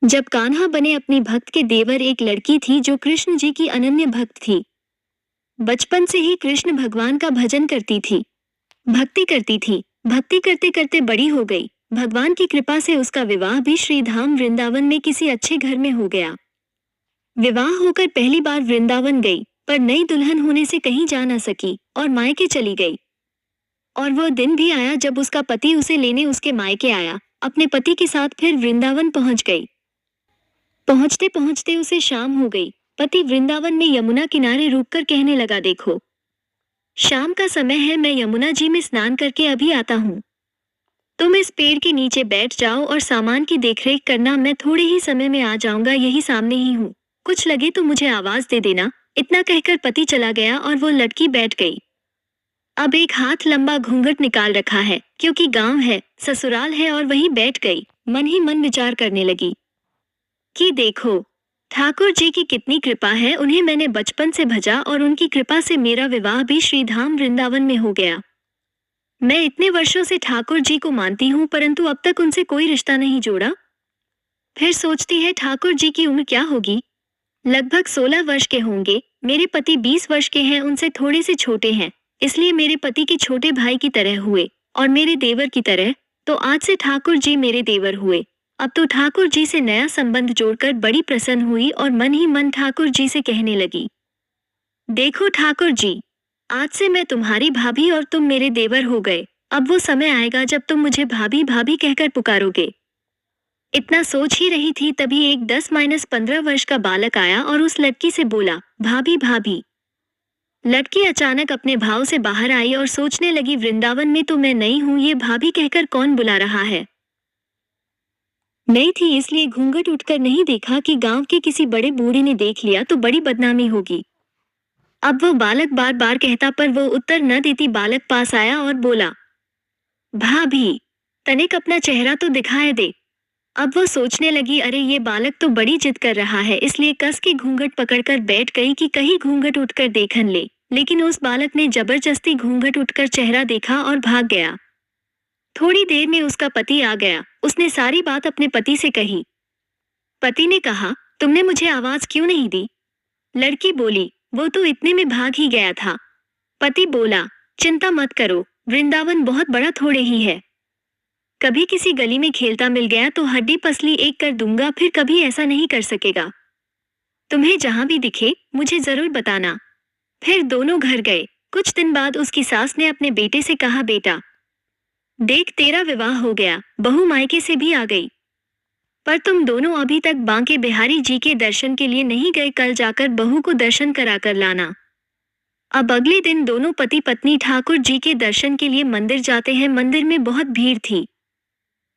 जब कान्हा बने अपनी भक्त के देवर एक लड़की थी जो कृष्ण जी की अनन्य भक्त थी। बचपन से ही कृष्ण भगवान का भजन करती थी, भक्ति करती थी। भक्ति करते करते बड़ी हो गई। भगवान की कृपा से उसका विवाह भी श्रीधाम वृंदावन में किसी अच्छे घर में हो गया। विवाह होकर पहली बार वृंदावन गई, पर नई दुल्हन होने से कहीं जा न सकी और मायके चली गई। और वो दिन भी आया जब उसका पति उसे लेने उसके मायके आया। अपने पति के साथ फिर वृंदावन पहुंच गई। पहुंचते पहुंचते उसे शाम हो गई। पति वृंदावन में यमुना किनारे रुककर कहने लगा, देखो शाम का समय है, मैं यमुना जी में स्नान करके अभी आता हूँ। तुम इस पेड़ के नीचे बैठ जाओ और सामान की देखरेख करना, मैं थोड़े ही समय में आ जाऊंगा, यही सामने ही हूँ। कुछ लगे तो मुझे आवाज दे देना। इतना कहकर पति चला गया और वो लड़की बैठ गई। अब एक हाथ लंबा घूंघट निकाल रखा है, क्योंकि गांव है, ससुराल है, और वहीं बैठ गई। मन ही मन विचार करने लगी कि देखो ठाकुर जी की कितनी कृपा है, उन्हें मैंने बचपन से भजा और उनकी कृपा से मेरा विवाह भी श्रीधाम वृंदावन में हो गया। मैं इतने वर्षों से ठाकुर जी को मानती हूँ, परंतु अब तक उनसे कोई रिश्ता नहीं जोड़ा। फिर सोचती है ठाकुर जी की उम्र क्या होगी, लगभग 16 वर्ष के होंगे। मेरे पति 20 वर्ष के हैं, उनसे थोड़े से छोटे हैं, इसलिए मेरे पति के छोटे भाई की तरह हुए और मेरे देवर की तरह। तो आज से ठाकुर जी मेरे देवर हुए। अब तो ठाकुर जी से नया संबंध जोड़कर बड़ी प्रसन्न हुई और मन ही मन ठाकुर जी से कहने लगी, देखो ठाकुर जी, आज से मैं तुम्हारी भाभी और तुम मेरे देवर हो गए। अब वो समय आएगा जब तुम मुझे भाभी भाभी कहकर पुकारोगे। इतना सोच ही रही थी, तभी एक 10-15 वर्ष का बालक आया और उस लड़की से बोला, भाभी भाभी। लड़की अचानक अपने भाव से बाहर आई और सोचने लगी, वृंदावन में तो मैं नई हूँ, ये भाभी कहकर कौन बुला रहा है। नई थी इसलिए घूंघट उठकर नहीं देखा कि गांव के किसी बड़े बूढ़े ने देख लिया तो बड़ी बदनामी होगी। अब वो बालक बार बार कहता, पर वो उत्तर न देती। बालक पास आया और बोला, भाभी तनिक अपना चेहरा तो दिखाए दे। अब वो सोचने लगी, अरे ये बालक तो बड़ी जिद कर रहा है, इसलिए कस के घूंघट पकड़कर बैठ गई कि कहीं घूंघट उठकर देखन ले। लेकिन उस बालक ने जबरदस्ती घूंघट उठकर चेहरा देखा और भाग गया। थोड़ी देर में उसका पति आ गया। उसने सारी बात अपने पति से कही। पति ने कहा, तुमने मुझे आवाज क्यों नहीं दी। लड़की बोली, वो तो इतने में भाग ही गया था। पति बोला, चिंता मत करो, वृंदावन बहुत बड़ा थोड़े ही है। कभी किसी गली में खेलता मिल गया तो हड्डी पसली एक कर दूंगा, फिर कभी ऐसा नहीं कर सकेगा। तुम्हें जहां भी दिखे मुझे जरूर बताना। फिर दोनों घर गए। कुछ दिन बाद उसकी सास ने अपने बेटे से कहा, बेटा देख तेरा विवाह हो गया, बहू मायके से भी आ गई, पर तुम दोनों अभी तक बांके बिहारी जी के दर्शन के लिए नहीं गए। कल जाकर बहू को दर्शन कराकर लाना। अब अगले दिन दोनों पति पत्नी ठाकुर जी के दर्शन के लिए मंदिर जाते हैं। मंदिर में बहुत भीड़ थी।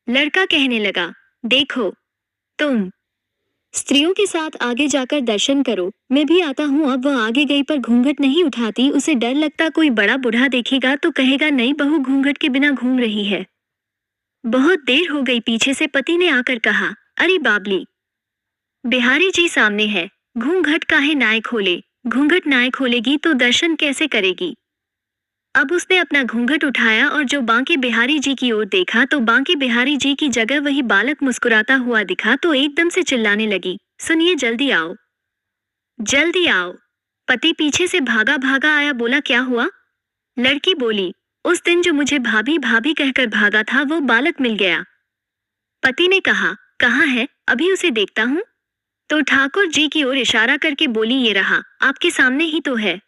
लड़का कहने लगा, देखो तुम स्त्रियों के साथ आगे जाकर दर्शन करो, मैं भी आता हूँ। अब वह आगे गई पर घूंघट नहीं उठाती। उसे डर लगता कोई बड़ा बूढ़ा देखेगा तो कहेगा, नई बहू घूंघट के बिना घूम रही है। बहुत देर हो गई। पीछे से पति ने आकर कहा, अरे बाबली, बिहारी जी सामने है, घूंघट काहे नाय खोले। घूंघट नाय खोलेगी तो दर्शन कैसे करेगी। अब उसने अपना घूंघट उठाया और जो बांके बिहारी जी की ओर देखा तो बांके बिहारी जी की जगह वही बालक मुस्कुराता हुआ दिखा। तो एकदम से चिल्लाने लगी, सुनिए, जल्दी आओ, जल्दी आओ। पति पीछे से भागा भागा आया। बोला, क्या हुआ। लड़की बोली, उस दिन जो मुझे भाभी भाभी कहकर भागा था वो बालक मिल गया। पति ने कहा, कहाँ है, अभी उसे देखता हूँ। तो ठाकुर जी की ओर इशारा करके बोली, ये रहा, आपके सामने ही तो है।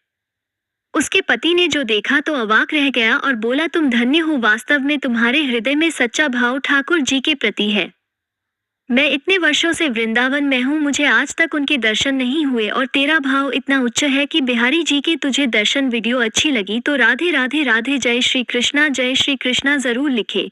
उसके पति ने जो देखा तो अवाक रह गया और बोला, तुम धन्य हो, वास्तव में तुम्हारे हृदय में सच्चा भाव ठाकुर जी के प्रति है। मैं इतने वर्षों से वृंदावन में हूँ, मुझे आज तक उनके दर्शन नहीं हुए और तेरा भाव इतना उच्च है कि बिहारी जी के तुझे दर्शन वीडियो अच्छी लगी तो राधे राधे राधे, जय श्री कृष्णा जरूर लिखे।